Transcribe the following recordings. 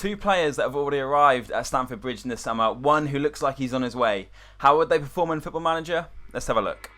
Two players that have already arrived at Stamford Bridge in the summer, one who looks like he's on his way. How would they perform in Football Manager? Let's have a look.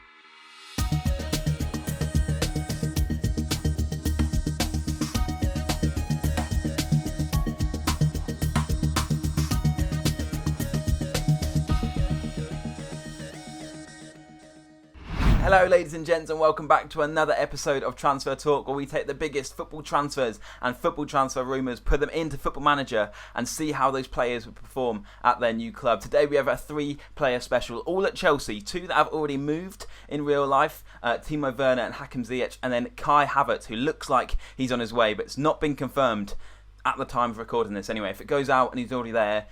Hello ladies and gents, and welcome back to another episode of Transfer Talk, where we take the biggest football transfers and football transfer rumours, put them into Football Manager and see how those players would perform at their new club. Today we have a 3-player special, all at Chelsea, 2 that have already moved in real life, Timo Werner and Hakim Ziyech, and then Kai Havertz, who looks like he's on his way, but it's not been confirmed at the time of recording this. Anyway, if it goes out and he's already there,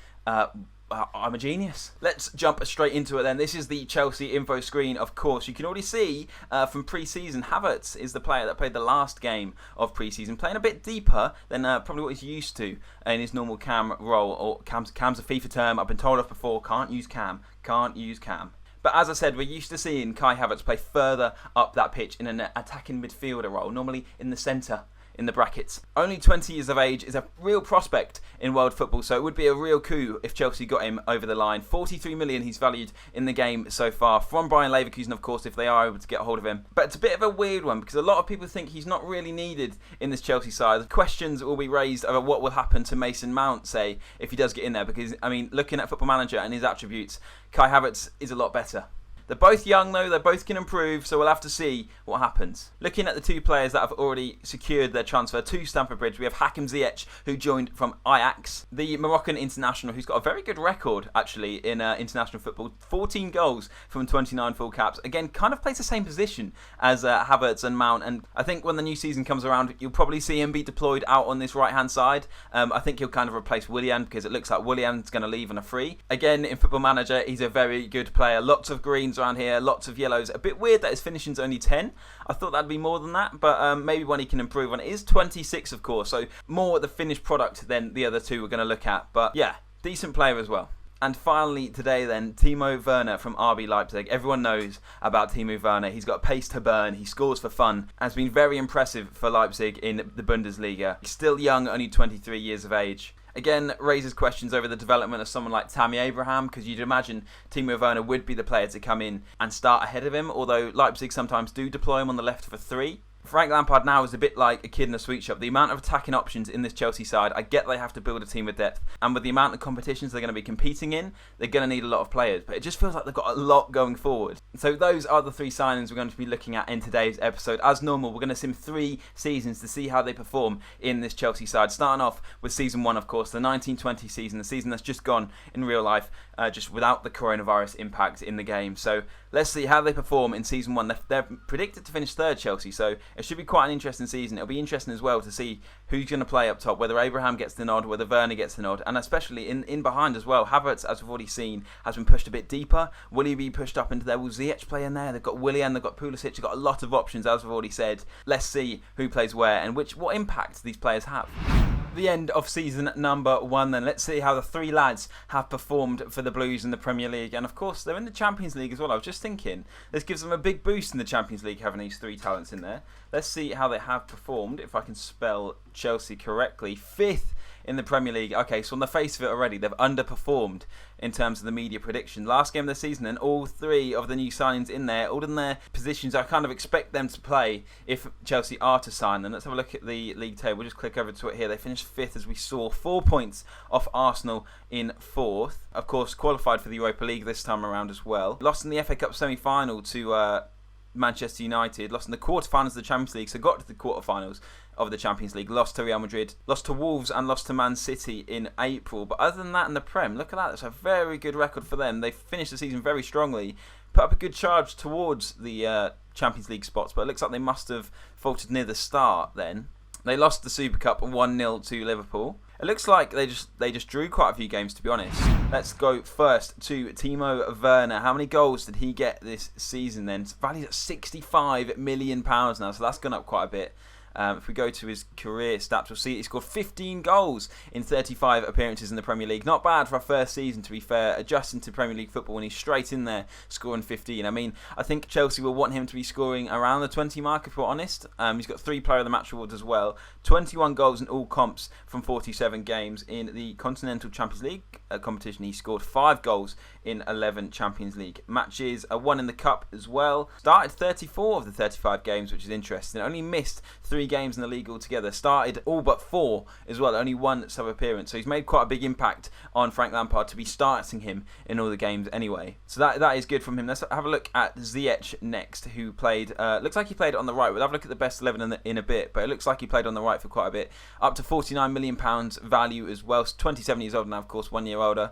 I'm a genius. Let's jump straight into it then. This is the Chelsea info screen, of course. You can already see from pre-season, Havertz is the player that played the last game of pre-season, playing a bit deeper than probably what he's used to in his normal cam role. Or cam's a FIFA term I've been told off before. Can't use cam. But as I said, we're used to seeing Kai Havertz play further up that pitch in an attacking midfielder role, normally in the centre, in the brackets. Only 20 years of age, is a real prospect in world football, so it would be a real coup if Chelsea got him over the line. 43 million he's valued in the game so far, from Bayern Leverkusen, of course, if they are able to get a hold of him. But it's a bit of a weird one, because a lot of people think he's not really needed in this Chelsea side. Questions will be raised about what will happen to Mason Mount, say, if he does get in there, because, I mean, looking at Football Manager and his attributes, Kai Havertz is a lot better. They're both young though, they both can improve, so we'll have to see what happens. Looking at the 2 players that have already secured their transfer to Stamford Bridge, we have Hakim Ziyech, who joined from Ajax, the Moroccan international who's got a very good record actually in international football. 14 goals from 29 full caps. Again, kind of plays the same position as Havertz and Mount, and I think when the new season comes around, you'll probably see him be deployed out on this right-hand side. I think he'll kind of replace Willian, because it looks like Willian's going to leave on a free. Again, in Football Manager, he's a very good player. Lots of greens around here, lots of yellows. A bit weird that his finishing's only 10. I thought that'd be more than that, but maybe one he can improve on. It is 26, of course, so more the finished product than the other 2 we're going to look at. But yeah, decent player as well. And finally today then, Timo Werner from RB Leipzig. Everyone knows about Timo Werner. He's got pace to burn. He scores for fun. Has been very impressive for Leipzig in the Bundesliga. He's still young, only 23 years of age. Again, raises questions over the development of someone like Tammy Abraham, because you'd imagine Timo Werner would be the player to come in and start ahead of him, although Leipzig sometimes do deploy him on the left for 3. Frank Lampard now is a bit like a kid in a sweet shop. The amount of attacking options in this Chelsea side, I get they have to build a team with depth, and with the amount of competitions they're going to be competing in, they're going to need a lot of players, but it just feels like they've got a lot going forward. So those are the 3 signings we're going to be looking at in today's episode. As normal, we're going to sim 3 seasons to see how they perform in this Chelsea side, starting off with season 1, of course, the 1920 season, the season that's just gone in real life, just without the coronavirus impact in the game. So let's see how they perform in season 1. They're predicted to finish 3rd, Chelsea, so it should be quite an interesting season. It'll be interesting as well to see who's going to play up top, whether Abraham gets the nod, whether Werner gets the nod, and especially in behind as well. Havertz, as we've already seen, has been pushed a bit deeper. Will he be pushed up into there? Will Ziyech play in there? They've got Willian, they've got Pulisic, they've got a lot of options, as we've already said. Let's see who plays where and what impact these players have. The end of season number 1 then. Let's see how the 3 lads have performed for the Blues in the Premier League, and of course they're in the Champions League as well. I was just thinking this gives them a big boost in the Champions League, having these 3 talents in there. Let's see how they have performed, if I can spell Chelsea correctly. 5th in the Premier League. Okay, so on the face of it already, they've underperformed in terms of the media prediction. Last game of the season, and all 3 of the new signings in there, all in their positions I kind of expect them to play if Chelsea are to sign them. Let's have a look at the league table. We'll just click over to it here. They finished 5th, as we saw, 4 points off Arsenal in 4th. Of course, qualified for the Europa League this time around as well. Lost in the FA Cup semi-final to Manchester United, lost in the quarterfinals of the Champions League, so got to the quarterfinals of the Champions League, lost to Real Madrid, lost to Wolves and lost to Man City in April. But other than that, in the Prem, look at that, that's a very good record for them. They finished the season very strongly, put up a good charge towards the Champions League spots, but it looks like they must have faltered near the start then. They lost the Super Cup 1-0 to Liverpool. It looks like they just drew quite a few games, to be honest. Let's go first to Timo Werner. How many goals did he get this season then? It's valued at £65 million now, so that's gone up quite a bit. If we go to his career stats, we'll see he scored 15 goals in 35 appearances in the Premier League. Not bad for a first season, to be fair, adjusting to Premier League football when he's straight in there scoring 15. I mean, I think Chelsea will want him to be scoring around the 20 mark, if we're honest. He's got 3 Player of the Match awards as well. 21 goals in all comps from 47 games. In the Continental Champions League competition, he scored 5 goals in 11 Champions League matches. 1 in the Cup as well. Started 34 of the 35 games, which is interesting. Only missed 3 games in the league altogether. Started all but 4 as well. Only 1 sub-appearance. So he's made quite a big impact on Frank Lampard to be starting him in all the games anyway. So that is good from him. Let's have a look at Ziyech next, who played, looks like he played on the right. We'll have a look at the best 11 in a bit, but it looks like he played on the right for quite a bit. Up to £49 million value as well. 27 years old now, of course, 1 year older.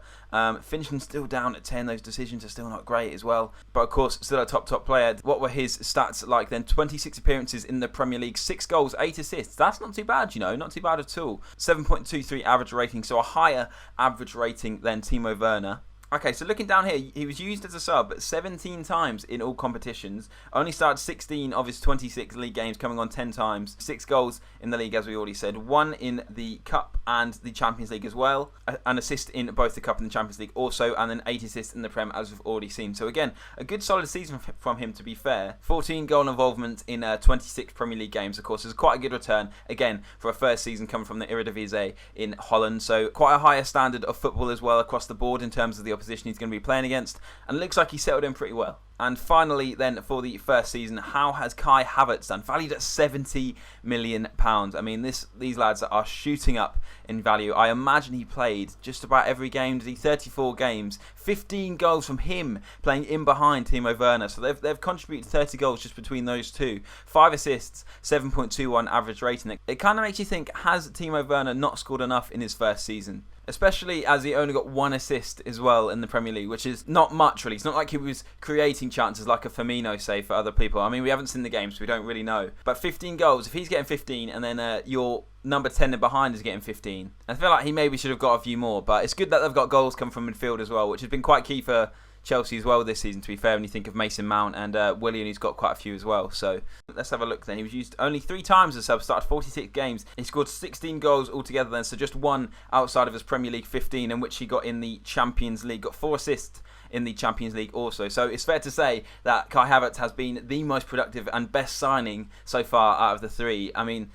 Finishing still down at 10. Those decisions are still not great as well. But of course, still a top player. What were his stats like then? 26 appearances in the Premier League, 6 goals, 8 assists. That's not too bad, not too bad at all. 7.23 average rating, so a higher average rating than Timo Werner. Okay, so looking down here, he was used as a sub 17 times in all competitions. Only started 16 of his 26 league games, coming on 10 times. 6 goals in the league, as we already said. 1 in the Cup and the Champions League as well. An assist in both the Cup and the Champions League also. And then 8 assists in the Prem, as we've already seen. So again, a good solid season from him, to be fair. 14 goal involvement in 26 Premier League games, of course, is quite a good return. Again, for a first season coming from the Eredivisie in Holland. So quite a higher standard of football as well across the board in terms of the opposition he's going to be playing against, and it looks like he settled in pretty well. And finally then, for the first season, how has Kai Havertz done? Valued at £70 million. I mean, these lads are shooting up in value. I imagine he played just about every game. Did he? 34 games, 15 goals from him playing in behind Timo Werner. So they've contributed 30 goals just between those two. 5 assists, 7.21 average rating. It kind of makes you think, has Timo Werner not scored enough in his first season? Especially as he only got 1 assist as well in the Premier League, which is not much really. It's not like he was creating chances like a Firmino, say, for other people. I mean, we haven't seen the game, so we don't really know. But 15 goals, if he's getting 15 and then your number 10 in behind is getting 15, I feel like he maybe should have got a few more. But it's good that they've got goals come from midfield as well, which has been quite key for Chelsea as well this season, to be fair, when you think of Mason Mount and Willian, who's got quite a few as well. So let's have a look then. He was used only 3 times as a sub, started 46 games. He scored 16 goals altogether then, so just 1 outside of his Premier League 15, in which he got in the Champions League. Got 4 assists in the Champions League also. So it's fair to say that Kai Havertz has been the most productive and best signing so far out of the 3. I mean,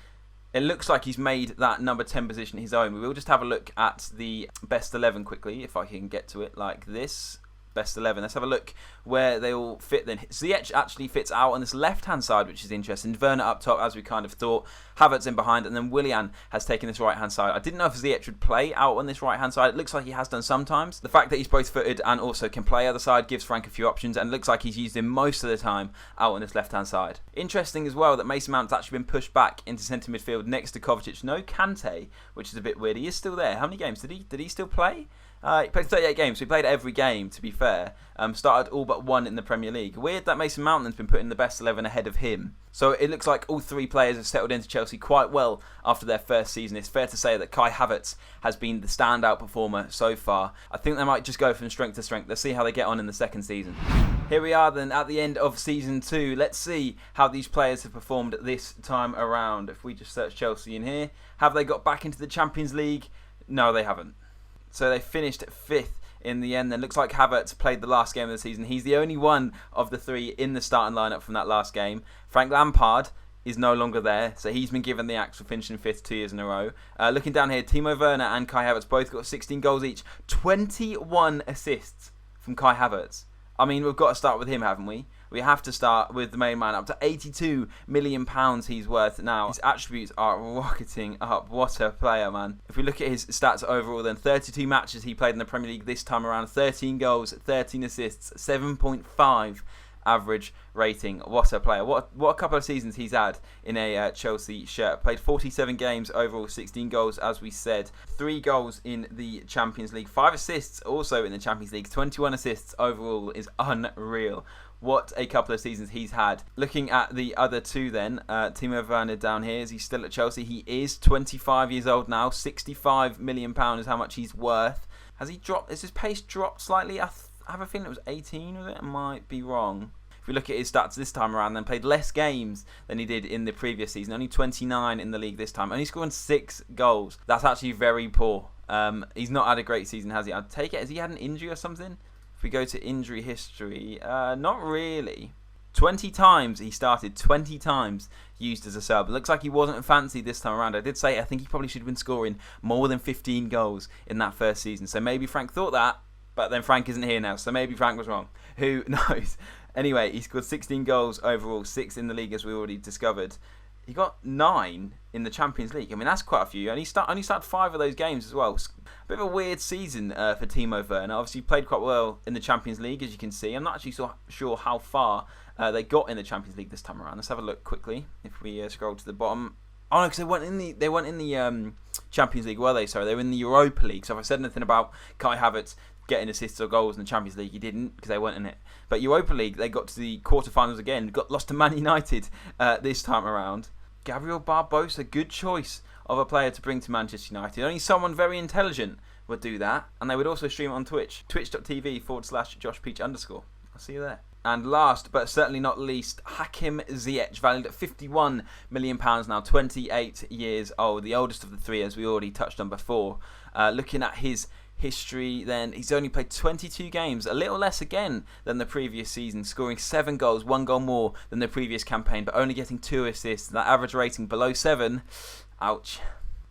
it looks like he's made that number 10 position his own. We will just have a look at the best 11 quickly, if I can get to it like this. Best 11. Let's have a look where they all fit then. Ziyech actually fits out on this left-hand side, which is interesting. Werner up top, as we kind of thought. Havertz in behind, and then Willian has taken this right-hand side. I didn't know if Ziyech would play out on this right-hand side. It looks like he has done sometimes. The fact that he's both-footed and also can play other side gives Frank a few options, and it looks like he's used him most of the time out on this left-hand side. Interesting as well that Mason Mount's actually been pushed back into centre midfield next to Kovacic. No Kante, which is a bit weird. He is still there. How many games did he still play? He played 38 games, so he played every game, to be fair. Started all but 1 in the Premier League. Weird that Mason Mount has been put in the best 11 ahead of him. So it looks like all 3 players have settled into Chelsea quite well after their first season. It's fair to say that Kai Havertz has been the standout performer so far. I think they might just go from strength to strength. Let's see how they get on in the second season. Here we are then at the end of season 2. Let's see how these players have performed this time around. If we just search Chelsea in here, have they got back into the Champions League? No, they haven't. So they finished 5th in the end. Then looks like Havertz played the last game of the season. He's the only one of the 3 in the starting lineup from that last game. Frank Lampard is no longer there, so he's been given the axe for finishing 5th 2 years in a row. Looking down here, Timo Werner and Kai Havertz both got 16 goals each. 21 assists from Kai Havertz. I mean, we've got to start with him, haven't we? We have to start with the main man. Up to £82 million he's worth now. His attributes are rocketing up. What a player, man. If we look at his stats overall then, 32 matches he played in the Premier League this time around. 13 goals, 13 assists, 7.5 average rating. What a player. What a couple of seasons he's had in a Chelsea shirt. Played 47 games overall, 16 goals as we said. 3 goals in the Champions League. 5 assists also in the Champions League. 21 assists overall is unreal. What a couple of seasons he's had. Looking at the other 2 then, Teemo Werner down here, is he still at Chelsea? He is 25 years old now. £65 million is how much he's worth. Has he dropped? Has his pace dropped slightly? I have a feeling it was 18, was it? I might be wrong. If we look at his stats this time around, then played less games than he did in the previous season. Only 29 in the league this time. Only scoring 6 goals. That's actually very poor. He's not had a great season, has he? I'd take it. Has he had an injury or something? If we go to injury history, not really. 20 times he started, 20 times used as a sub. It looks like he wasn't fancied this time around. I did say I think he probably should have been scoring more than 15 goals in that first season. So maybe Frank thought that, but then Frank isn't here now. So maybe Frank was wrong. Who knows? Anyway, he scored 16 goals overall, 6 in the league as we already discovered. He got 9 in the Champions League. I mean, that's quite a few. And he only started 5 of those games as well. A bit of a weird season for Timo Werner. Obviously, he played quite well in the Champions League, as you can see. I'm not actually sure how far they got in the Champions League this time around. Let's have a look quickly. If we scroll to the bottom. Oh no, because they weren't in the Champions League, were they? Sorry, they were in the Europa League. So if I said anything about Kai Havertz getting assists or goals in the Champions League, he didn't, because they weren't in it. But Europa League, they got to the quarterfinals again. Got lost to Man United this time around. Gabriel Barbosa, good choice of a player to bring to Manchester United. Only someone very intelligent would do that, and they would also stream it on Twitch, twitch.tv/JoshPeach_. I'll see you there. And last, but certainly not least, Hakim Ziyech, valued at £51 million now, 28 years old, the oldest of the three, as we already touched on before. Looking at his history, then he's only played 22 games, a little less again than the previous season, scoring 7 goals, 1 goal more than the previous campaign, but only getting 2 assists. That average rating below 7. Ouch.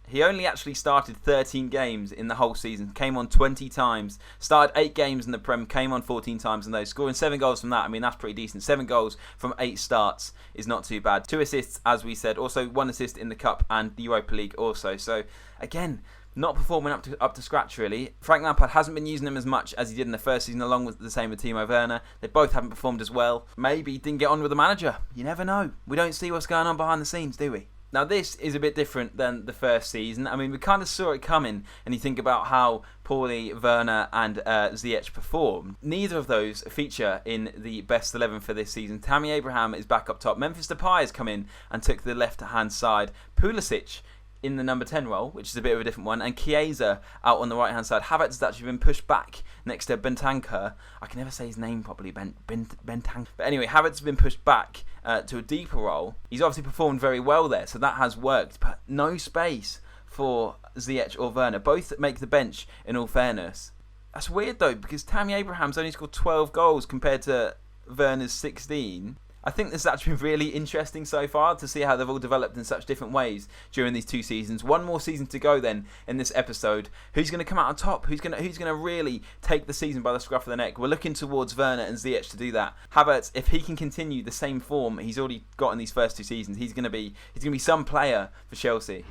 He only actually started 13 games in the whole season, came on 20 times, started 8 games in the Prem, came on 14 times in those, scoring 7 goals from that. I mean, that's pretty decent. 7 goals from 8 starts is not too bad. 2 assists, as we said, also 1 assist in the Cup and the Europa League also. So, again, not performing up to scratch, really. Frank Lampard hasn't been using him as much as he did in the first season, along with the same with Timo Werner. They both haven't performed as well. Maybe he didn't get on with the manager. You never know. We don't see what's going on behind the scenes, do we? Now, this is a bit different than the first season. I mean, we kind of saw it coming, and you think about how poorly Werner and Ziyech performed. Neither of those feature in the best 11 for this season. Tammy Abraham is back up top. Memphis Depay has come in and took the left-hand side. Pulisic in the number 10 role, which is a bit of a different one, and Chiesa out on the right hand side. Havertz has actually been pushed back next to Bentancur. I can never say his name properly, Bentancur. But anyway, Havertz has been pushed back to a deeper role. He's obviously performed very well there, so that has worked, but no space for Ziyech or Werner. Both make the bench, in all fairness. That's weird though, because Tammy Abraham's only scored 12 goals compared to Werner's 16. I think this has actually been really interesting so far to see how they've all developed in such different ways during these 2 seasons. One more season to go then in this episode. Who's going to come out on top? Who's going to really take the season by the scruff of the neck? We're looking towards Werner and Ziyech to do that. Havertz, if he can continue the same form he's already got in these first 2 seasons, he's going to be some player for Chelsea.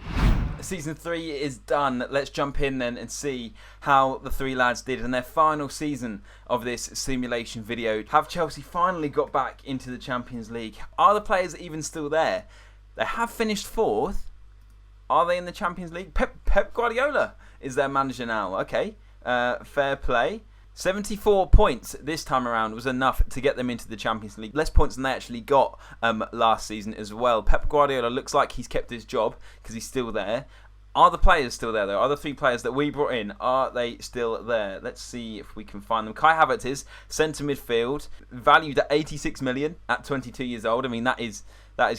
Season 3 is done. Let's jump in then and see how the 3 lads did in their final season of this simulation video. Have Chelsea finally got back into the Champions League? Are the players even still there? They have finished 4th. Are they in the Champions League? Pep Guardiola is their manager now. Okay, fair play. 74 points this time around was enough to get them into the Champions League. Less points than they actually got last season as well. Pep Guardiola looks like he's kept his job because he's still there. Are the players still there though? Are the 3 players that we brought in, are they still there? Let's see if we can find them. Kai Havertz is centre midfield, valued at 86 million at 22 years old. I mean, that is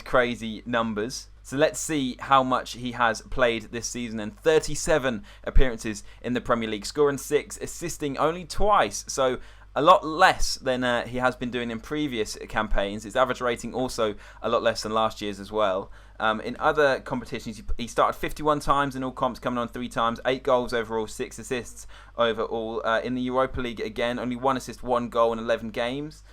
crazy numbers. So let's see how much he has played this season. And 37 appearances in the Premier League, scoring 6, assisting only twice. So a lot less than he has been doing in previous campaigns. His average rating also a lot less than last year's as well. In other competitions, he started 51 times in all comps, coming on 3 times, 8 goals overall, 6 assists overall. In the Europa League, again, only 1 assist, 1 goal in 11 games.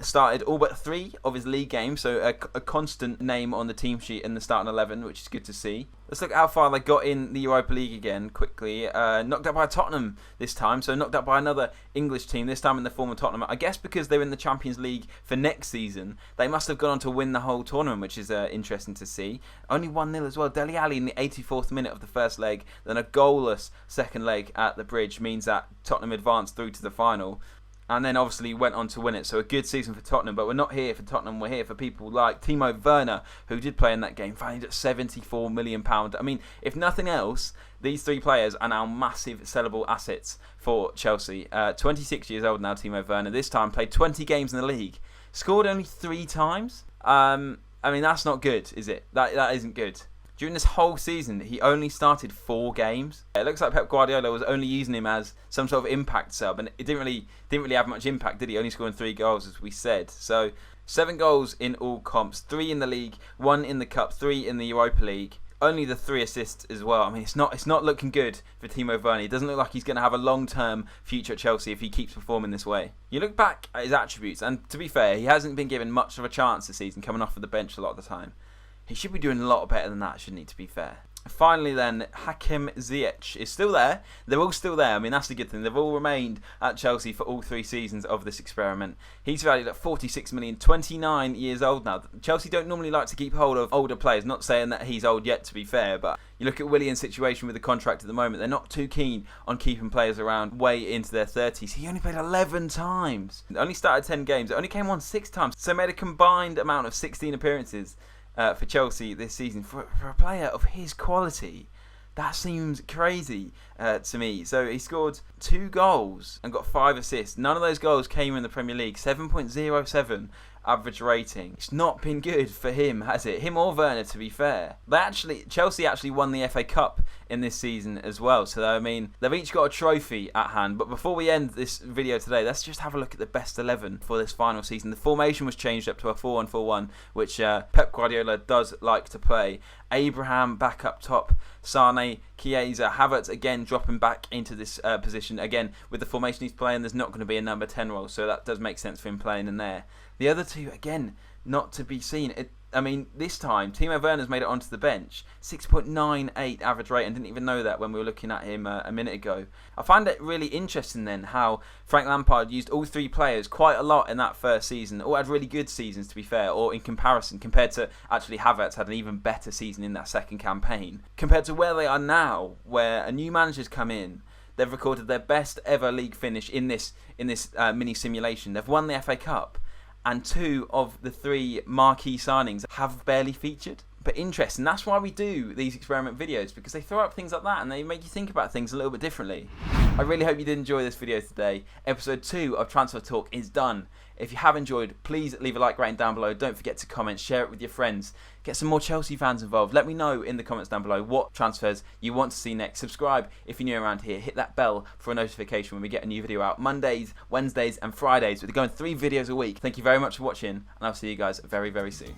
Started all but 3 of his league games, so a constant name on the team sheet in the starting 11, which is good to see. Let's look at how far they got in the Europa League again, quickly. Knocked out by Tottenham this time, so knocked out by another English team, this time in the form of Tottenham. I guess because they're in the Champions League for next season, they must have gone on to win the whole tournament, which is interesting to see. Only 1-0 as well. Dele Alli in the 84th minute of the first leg, then a goalless second leg at the Bridge means that Tottenham advanced through to the final. And then obviously went on to win it. So a good season for Tottenham. But we're not here for Tottenham. We're here for people like Timo Werner, who did play in that game, valued at £74 million. I mean, if nothing else, these 3 players are now massive sellable assets for Chelsea. 26 years old now, Timo Werner. This time played 20 games in the league. Scored only 3 times. I mean, that's not good, is it? That isn't good. During this whole season, he only started 4 games. It looks like Pep Guardiola was only using him as some sort of impact sub, and it didn't really have much impact, did he? Only scoring 3 goals, as we said. So 7 goals in all comps, 3 in the league, 1 in the cup, 3 in the Europa League. Only the 3 assists as well. I mean, it's not looking good for Timo Werner. It doesn't look like he's going to have a long-term future at Chelsea if he keeps performing this way. You look back at his attributes, and to be fair, he hasn't been given much of a chance this season, coming off of the bench a lot of the time. He should be doing a lot better than that, shouldn't he, to be fair? Finally then, Hakim Ziyech is still there. They're all still there. I mean, that's the good thing. They've all remained at Chelsea for all 3 seasons of this experiment. He's valued at 46 million, 29 years old now. Chelsea don't normally like to keep hold of older players. Not saying that he's old yet, to be fair, but you look at Willian's situation with the contract at the moment. They're not too keen on keeping players around way into their 30s. He only played 11 times. Only started 10 games. Only came on 6 times. So made a combined amount of 16 appearances for Chelsea this season. For a player of his quality, that seems crazy to me. So he scored 2 goals and got 5 assists. None of those goals came in the Premier League. 7.07 average rating. It's not been good for him, has it? Him or Werner, to be fair. Chelsea actually won the FA Cup in this season as well. So, I mean, they've each got a trophy at hand. But before we end this video today, let's just have a look at the best 11 for this final season. The formation was changed up to a 4-1-4-1, which Pep Guardiola does like to play. Abraham back up top, Sane, Chiesa, Havertz again dropping back into this position. Again, with the formation he's playing, there's not going to be a number 10 role, so that does make sense for him playing in there. The other 2, again, not to be seen. I mean, this time, Timo Werner's made it onto the bench. 6.98 average rate, and didn't even know that when we were looking at him a minute ago. I find it really interesting then how Frank Lampard used all 3 players quite a lot in that first season. All had really good seasons, to be fair, or in comparison, compared to actually Havertz had an even better season in that second campaign. Compared to where they are now, where a new manager's come in, they've recorded their best ever league finish in this mini simulation. They've won the FA Cup. And 2 of the 3 marquee signings have barely featured. But interesting, that's why we do these experiment videos, because they throw up things like that and they make you think about things a little bit differently. I really hope you did enjoy this video today. Episode 2 of Transfer Talk is done. If you have enjoyed, please leave a like rating down below. Don't forget to comment, share it with your friends. Get some more Chelsea fans involved. Let me know in the comments down below what transfers you want to see next. Subscribe if you're new around here. Hit that bell for a notification when we get a new video out. Mondays, Wednesdays and Fridays. We're going 3 videos a week. Thank you very much for watching, and I'll see you guys very, very soon.